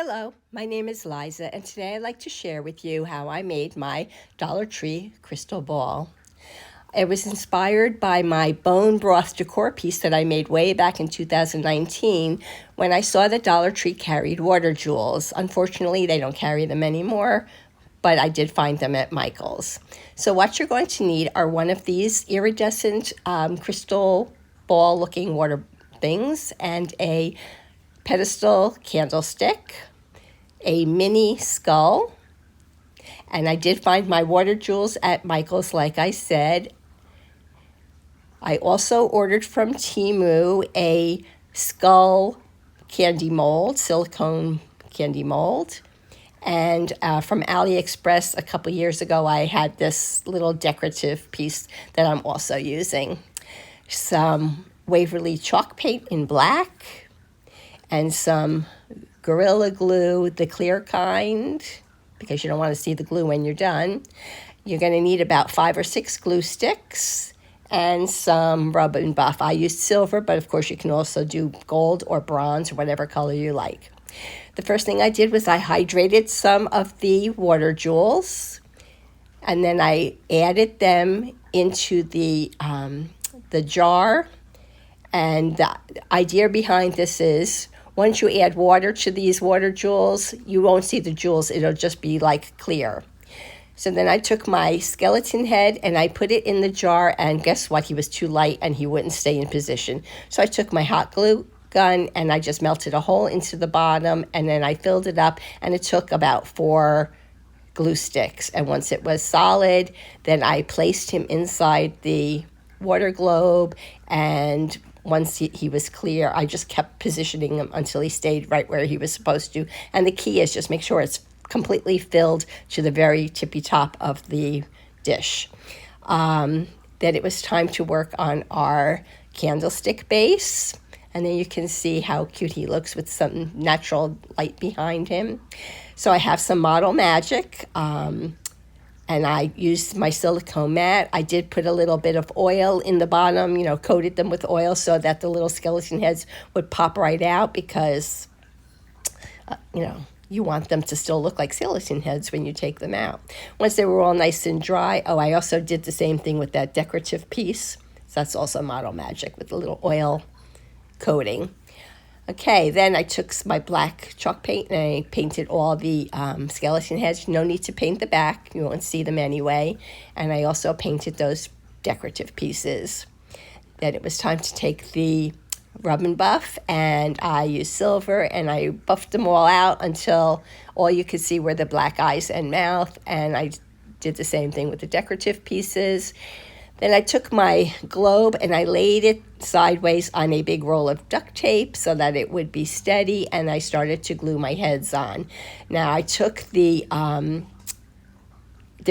Hello, my name is Liza, and today I'd like to share with you how I made my Dollar Tree crystal ball. It was inspired by my bone broth decor piece that I made way back in 2019 when I saw that Dollar Tree carried water jewels. Unfortunately, they don't carry them anymore, but I did find them at Michael's. So what you're going to need are one of these iridescent crystal ball looking water things and a pedestal candlestick, a mini skull, and I did find my water jewels at Michael's, like I said. I also ordered from Temu a skull candy mold, silicone candy mold. And from AliExpress a couple years ago, I had this little decorative piece that I'm also using. Some Waverly chalk paint in black, and some Gorilla Glue, the clear kind, because you don't want to see the glue when you're done. You're going to need about 5 or 6 glue sticks and some rub and buff. I used silver, but of course you can also do gold or bronze or whatever color you like. The first thing I did was I hydrated some of the water jewels, and then I added them into the jar. And the idea behind this is once you add water to these water jewels, you won't see the jewels. It'll just be like clear. So then I took my skeleton head and I put it in the jar, and guess what? He was too light and he wouldn't stay in position. So I took my hot glue gun and I just melted a hole into the bottom, and then I filled it up, and it took about 4 glue sticks. And once it was solid, then I placed him inside the water globe, and once he was clear, I just kept positioning him until he stayed right where he was supposed to. And the key is just make sure it's completely filled to the very tippy top of the dish. Then it was time to work on our candlestick base. And then you can see how cute he looks with some natural light behind him. So I have some Model Magic, and I used my silicone mat. I did put a little bit of oil in the bottom, coated them with oil so that the little skeleton heads would pop right out, because, you want them to still look like skeleton heads when you take them out. Once they were all nice and dry, I also did the same thing with that decorative piece. So that's also Model Magic with a little oil coating. Okay, then I took my black chalk paint and I painted all the skeleton heads. No need to paint the back. You won't see them anyway. And I also painted those decorative pieces. Then it was time to take the rub and buff, and I used silver, and I buffed them all out until all you could see were the black eyes and mouth. And I did the same thing with the decorative pieces. Then I took my globe and I laid it sideways on a big roll of duct tape so that it would be steady, and I started to glue my heads on. Now I took they're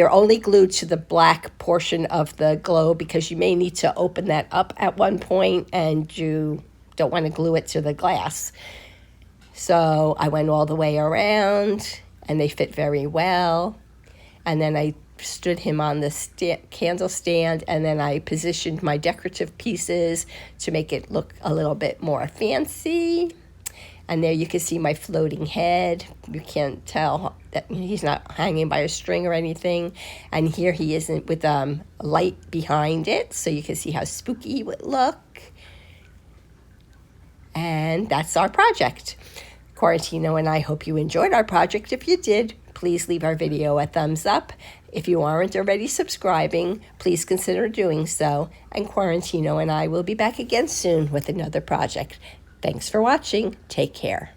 only glued to the black portion of the globe because you may need to open that up at one point and you don't want to glue it to the glass. So I went all the way around and they fit very well. And then I stood him on the candle stand, and then I positioned my decorative pieces to make it look a little bit more fancy. And there you can see my floating head. You can't tell that he's not hanging by a string or anything. And here he is with light behind it, so you can see how spooky it would look. And that's our project. Quarantino and I hope you enjoyed our project. If you did, please leave our video a thumbs up. If you aren't already subscribing, please consider doing so. And Quarantino and I will be back again soon with another project. Thanks for watching. Take care.